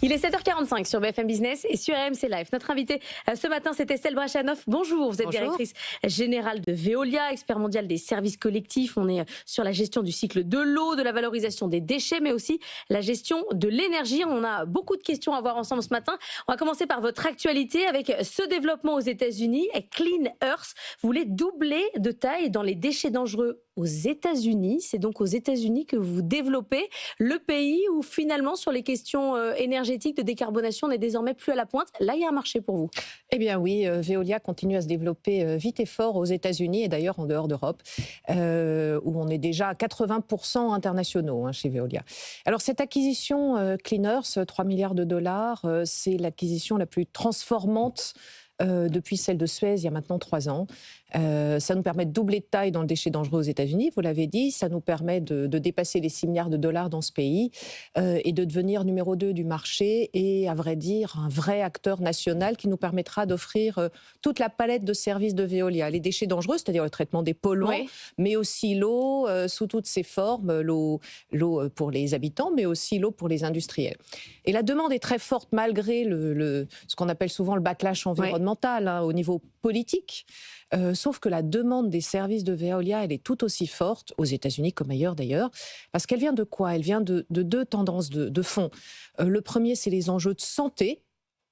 Il est 7h45 sur BFM Business et sur RMC Live. Notre invitée ce matin, c'est Estelle Brachanoff. Bonjour, vous êtes directrice générale de Veolia, expert mondial des services collectifs. On est sur la gestion du cycle de l'eau, de la valorisation des déchets, mais aussi la gestion de l'énergie. On a beaucoup de questions à voir ensemble ce matin. On va commencer par votre actualité avec ce développement aux États-Unis. Clean Earth, vous voulez doubler de taille dans les déchets dangereux aux États-Unis. C'est donc aux États-Unis que vous développez le pays où finalement sur les questions énergétiques de décarbonation on n'est désormais plus à la pointe. Là, il y a un marché pour vous. Eh bien oui, Veolia continue à se développer vite et fort aux États-Unis et d'ailleurs en dehors d'Europe, où on est déjà à 80% internationaux chez Veolia. Alors cette acquisition Clean Earth, 3 milliards de dollars, c'est l'acquisition la plus transformante depuis celle de Suez il y a maintenant 3 ans. Ça nous permet de doubler de taille dans le déchet dangereux aux États-Unis, vous l'avez dit. Ça nous permet de dépasser les 6 milliards de dollars dans ce pays et de devenir numéro 2 du marché et, à vrai dire, un vrai acteur national qui nous permettra d'offrir toute la palette de services de Veolia. Les déchets dangereux, c'est-à-dire le traitement des polluants, mais aussi l'eau sous toutes ses formes, l'eau pour les habitants, mais aussi l'eau pour les industriels. Et la demande est très forte malgré ce qu'on appelle souvent le backlash environnemental au niveau politique. Sauf que la demande des services de Veolia, elle est tout aussi forte, aux États-Unis comme ailleurs d'ailleurs, parce qu'elle vient de quoi ? Elle vient de 2 tendances de fond. Le premier, c'est les enjeux de santé.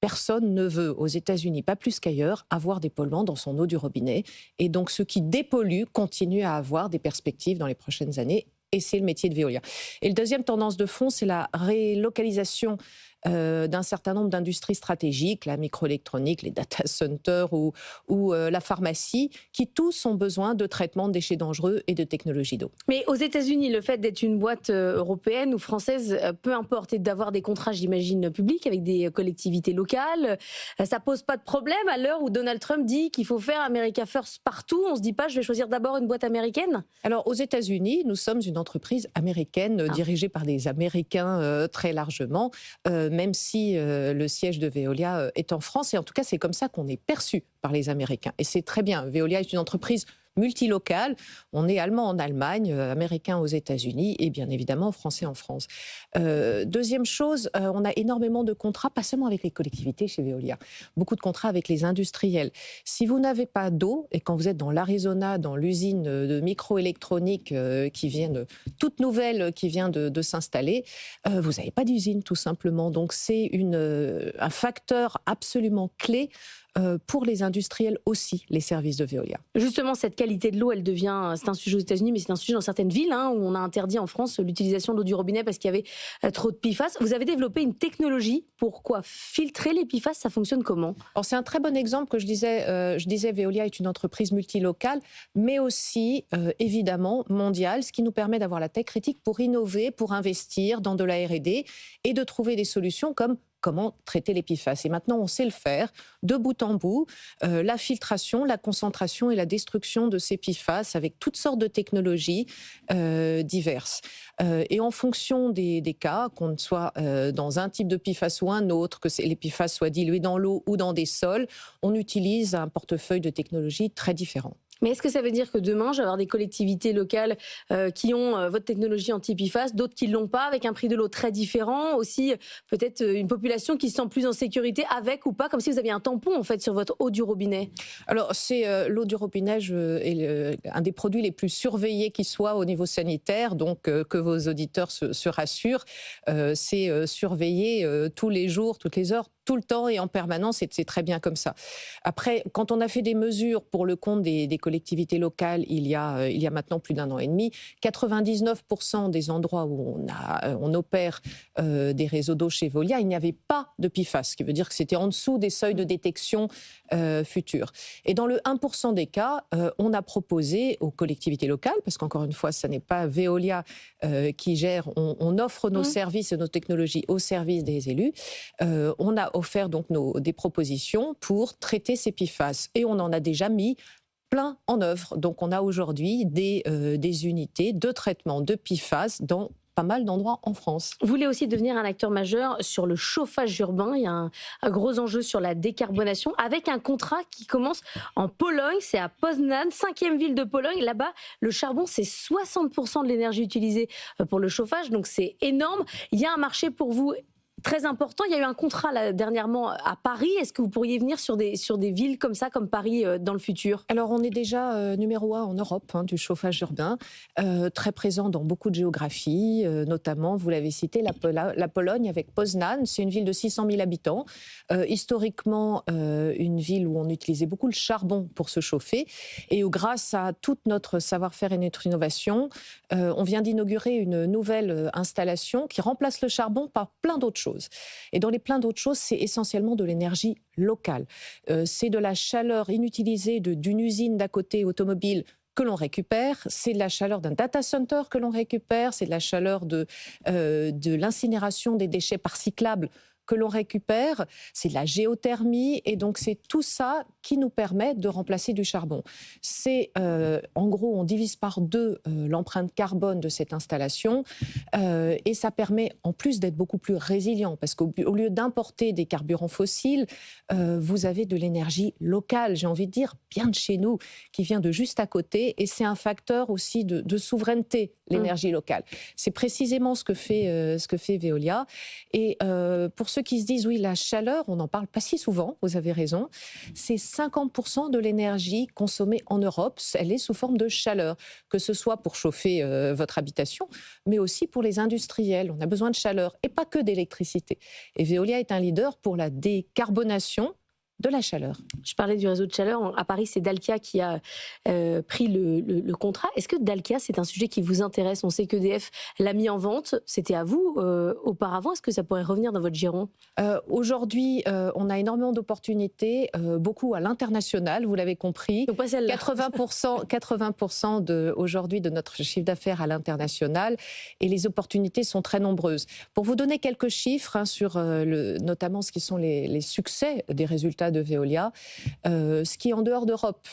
Personne ne veut, aux États-Unis, pas plus qu'ailleurs, avoir des polluants dans son eau du robinet. Et donc, ceux qui dépolluent continuent à avoir des perspectives dans les prochaines années. Et c'est le métier de Veolia. Et la deuxième tendance de fond, c'est la relocalisation d'un certain nombre d'industries stratégiques, la microélectronique, les data centers ou la pharmacie, qui tous ont besoin de traitement de déchets dangereux et de technologies d'eau. Mais aux États-Unis, le fait d'être une boîte européenne ou française, peu importe, et d'avoir des contrats, j'imagine, publics avec des collectivités locales, ça pose pas de problème à l'heure où Donald Trump dit qu'il faut faire America First partout. On se dit pas, je vais choisir d'abord une boîte américaine ? Alors, aux États-Unis, nous sommes une entreprise américaine dirigée par des Américains très largement. Même si le siège de Veolia est en France. Et en tout cas, c'est comme ça qu'on est perçu par les Américains. Et c'est très bien. Veolia est une entreprise multilocale. On est allemand en Allemagne, américain aux États-Unis et bien évidemment français en France. Deuxième chose, on a énormément de contrats, pas seulement avec les collectivités chez Veolia, beaucoup de contrats avec les industriels. Si vous n'avez pas d'eau, et quand vous êtes dans l'Arizona, dans l'usine de microélectronique qui vient toute nouvelle, qui vient de s'installer, vous n'avez pas d'usine tout simplement. Donc c'est un facteur absolument clé pour les industriels aussi, les services de Veolia. Justement, cette qualité de l'eau, c'est un sujet aux États-Unis, mais c'est un sujet dans certaines villes où on a interdit en France l'utilisation de l'eau du robinet parce qu'il y avait trop de PFAS. Vous avez développé une technologie pour filtrer les PFAS, ça fonctionne comment ? Alors c'est un très bon exemple que je disais, Veolia est une entreprise multilocale, mais aussi évidemment mondiale, ce qui nous permet d'avoir la tech critique pour innover, pour investir dans de la R&D et de trouver des solutions comme comment traiter les PFAS. Et maintenant, on sait le faire de bout en bout. La filtration, la concentration et la destruction de ces PFAS avec toutes sortes de technologies diverses. Et en fonction des cas, qu'on soit dans un type de PFAS ou un autre, que les PFAS soient dilués dans l'eau ou dans des sols, on utilise un portefeuille de technologies très différents. Mais est-ce que ça veut dire que demain, je vais avoir des collectivités locales qui ont votre technologie anti-PFAS, d'autres qui ne l'ont pas, avec un prix de l'eau très différent, aussi peut-être une population qui se sent plus en sécurité avec ou pas, comme si vous aviez un tampon en fait sur votre eau du robinet ? Alors c'est l'eau du robinet est un des produits les plus surveillés qui soit au niveau sanitaire, donc que vos auditeurs se rassurent, c'est surveillé tous les jours, toutes les heures, tout le temps et en permanence, et c'est très bien comme ça. Après, quand on a fait des mesures pour le compte des collectivités locales il y a maintenant plus d'1 an et demi, 99% des endroits où on opère des réseaux d'eau chez Veolia, il n'y avait pas de PFAS, ce qui veut dire que c'était en dessous des seuils de détection futurs. Et dans le 1% des cas, on a proposé aux collectivités locales, parce qu'encore une fois, ce n'est pas Veolia qui gère, on offre nos services et nos technologies au service des élus, on a offert donc des propositions pour traiter ces PFAS. Et on en a déjà mis plein en œuvre. Donc on a aujourd'hui des unités de traitement de PFAS dans pas mal d'endroits en France. Vous voulez aussi devenir un acteur majeur sur le chauffage urbain. Il y a un gros enjeu sur la décarbonation avec un contrat qui commence en Pologne. C'est à Poznań, 5e ville de Pologne. Là-bas, le charbon, c'est 60% de l'énergie utilisée pour le chauffage. Donc c'est énorme. Il y a un marché pour vous très important. Il y a eu un contrat là, dernièrement à Paris. Est-ce que vous pourriez venir sur des villes comme ça, comme Paris, dans le futur? Alors, on est déjà numéro 1 en Europe du chauffage urbain, très présent dans beaucoup de géographies, notamment, vous l'avez cité, la Pologne avec Poznań. C'est une ville de 600 000 habitants, historiquement une ville où on utilisait beaucoup le charbon pour se chauffer et où, grâce à tout notre savoir-faire et notre innovation, on vient d'inaugurer une nouvelle installation qui remplace le charbon par plein d'autres choses. Et dans les plein d'autres choses, c'est essentiellement de l'énergie locale. C'est de la chaleur inutilisée d'une usine d'à côté automobile que l'on récupère, c'est de la chaleur d'un data center que l'on récupère, c'est de la chaleur de l'incinération des déchets par cyclables que l'on récupère, c'est de la géothermie, et donc c'est tout ça qui nous permet de remplacer du charbon. C'est, en gros, on divise par 2 l'empreinte carbone de cette installation, et ça permet en plus d'être beaucoup plus résilient, parce qu'au lieu d'importer des carburants fossiles, vous avez de l'énergie locale, j'ai envie de dire, bien de chez nous, qui vient de juste à côté, et c'est un facteur aussi de souveraineté, l'énergie locale. C'est précisément ce que fait Veolia, et pour ceux qui se disent, oui, la chaleur, on n'en parle pas si souvent, vous avez raison, c'est 50% de l'énergie consommée en Europe, elle est sous forme de chaleur, que ce soit pour chauffer votre habitation, mais aussi pour les industriels. On a besoin de chaleur, et pas que d'électricité. Et Veolia est un leader pour la décarbonation de la chaleur. Je parlais du réseau de chaleur. À Paris, c'est Dalkia qui a pris le contrat. Est-ce que Dalkia, c'est un sujet qui vous intéresse? On sait qu'EDF l'a mis en vente. C'était à vous auparavant. Est-ce que ça pourrait revenir dans votre giron? Aujourd'hui, on a énormément d'opportunités, beaucoup à l'international, vous l'avez compris. Donc pas celle-là. 80% aujourd'hui de notre chiffre d'affaires à l'international, et les opportunités sont très nombreuses. Pour vous donner quelques chiffres sur notamment ce qui sont les succès des résultats de Veolia, ce qui est en dehors d'Europe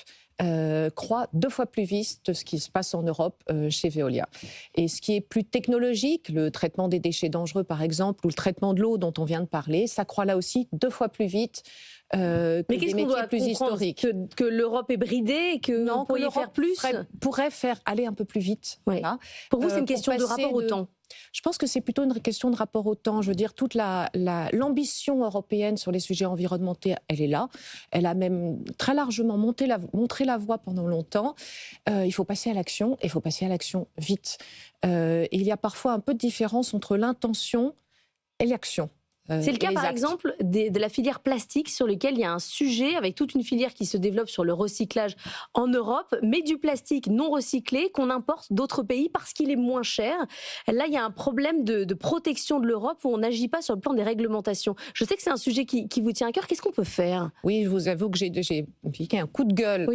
croît 2 fois plus vite que ce qui se passe en Europe chez Veolia. Et ce qui est plus technologique, le traitement des déchets dangereux par exemple, ou le traitement de l'eau dont on vient de parler, ça croît là aussi 2 fois plus vite que mais des métiers plus historiques. Que l'Europe est bridée et que non, vous pourriez faire plus? Pourrait faire aller un peu plus vite. Oui. Voilà. Pour vous, c'est une question de rapport au temps? Je pense que c'est plutôt une question de rapport au temps. Je veux dire, toute l'ambition européenne sur les sujets environnementaux, elle est là. Elle a même très largement montré la voie pendant longtemps. Il faut passer à l'action, et il faut passer à l'action vite. Il y a parfois un peu de différence entre l'intention et l'action. C'est le cas, par exemple, de la filière plastique, sur lequel il y a un sujet avec toute une filière qui se développe sur le recyclage en Europe, mais du plastique non recyclé qu'on importe d'autres pays parce qu'il est moins cher. Là, il y a un problème de protection de l'Europe où on n'agit pas sur le plan des réglementations. Je sais que c'est un sujet qui vous tient à cœur. Qu'est-ce qu'on peut faire? Oui, je vous avoue que j'ai piqué un coup de gueule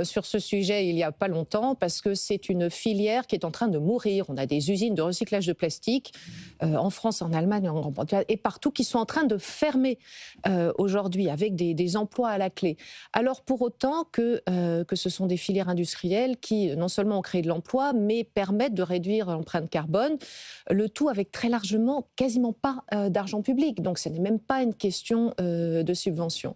sur ce sujet il n'y a pas longtemps, parce que c'est une filière qui est en train de mourir. On a des usines de recyclage de plastique en France, en Allemagne, en Grande-Bretagne et partout, qui sont en train de fermer aujourd'hui, avec des emplois à la clé. Alors pour autant que ce sont des filières industrielles qui non seulement ont créé de l'emploi, mais permettent de réduire l'empreinte carbone, le tout avec très largement quasiment pas d'argent public. Donc ce n'est même pas une question de subvention.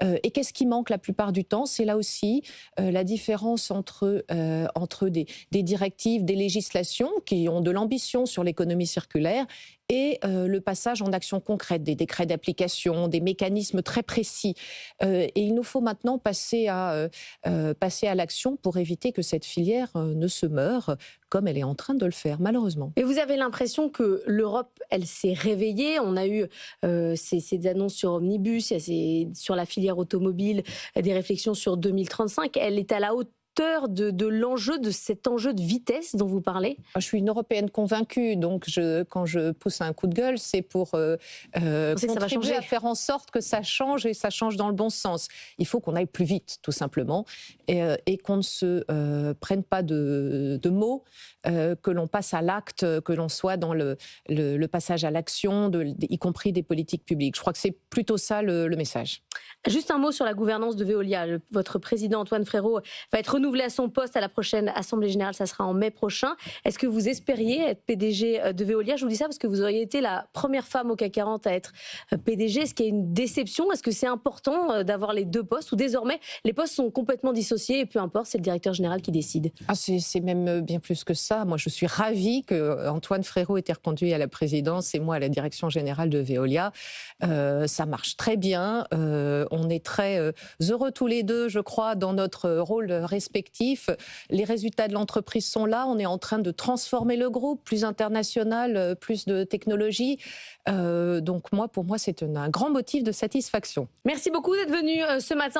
Et qu'est-ce qui manque la plupart du temps? C'est là aussi la différence entre des directives, des législations qui ont de l'ambition sur l'économie circulaire, et le passage en action concrète, des décrets d'application, des mécanismes très précis. Et il nous faut maintenant passer à l'action pour éviter que cette filière ne se meure, comme elle est en train de le faire, malheureusement. Et vous avez l'impression que l'Europe, elle s'est réveillée? On a eu ces annonces sur Omnibus, il y a sur la filière automobile, des réflexions sur 2035. Elle est à la hauteur de l'enjeu, de cet enjeu de vitesse dont vous parlez? Je suis une Européenne convaincue, donc quand je pousse un coup de gueule, c'est pour contribuer à faire en sorte que ça change, et ça change dans le bon sens. Il faut qu'on aille plus vite, tout simplement, et qu'on ne se prenne pas de mots, que l'on passe à l'acte, que l'on soit dans le passage à l'action, y compris des politiques publiques. Je crois que c'est plutôt ça le message. Juste un mot sur la gouvernance de Veolia. Votre président Antoine Frérot va être renouvelé renouvelé à son poste à la prochaine Assemblée Générale, ça sera en mai prochain. Est-ce que vous espériez être PDG de Veolia? Je vous dis ça parce que vous auriez été la première femme au CAC 40 à être PDG. Est-ce qu'il y a une déception? Est-ce que c'est important d'avoir les deux postes ou désormais les postes sont complètement dissociés et peu importe, c'est le directeur général qui décide? C'est même bien plus que ça. Moi, je suis ravie que Antoine Frérot ait été reconduit à la présidence et moi à la direction générale de Veolia. Ça marche très bien. On est très heureux tous les deux, je crois, dans notre rôle respectif. Les résultats de l'entreprise sont là. On est en train de transformer le groupe, plus international, plus de technologie. Donc pour moi, c'est un grand motif de satisfaction. Merci beaucoup d'être venu ce matin.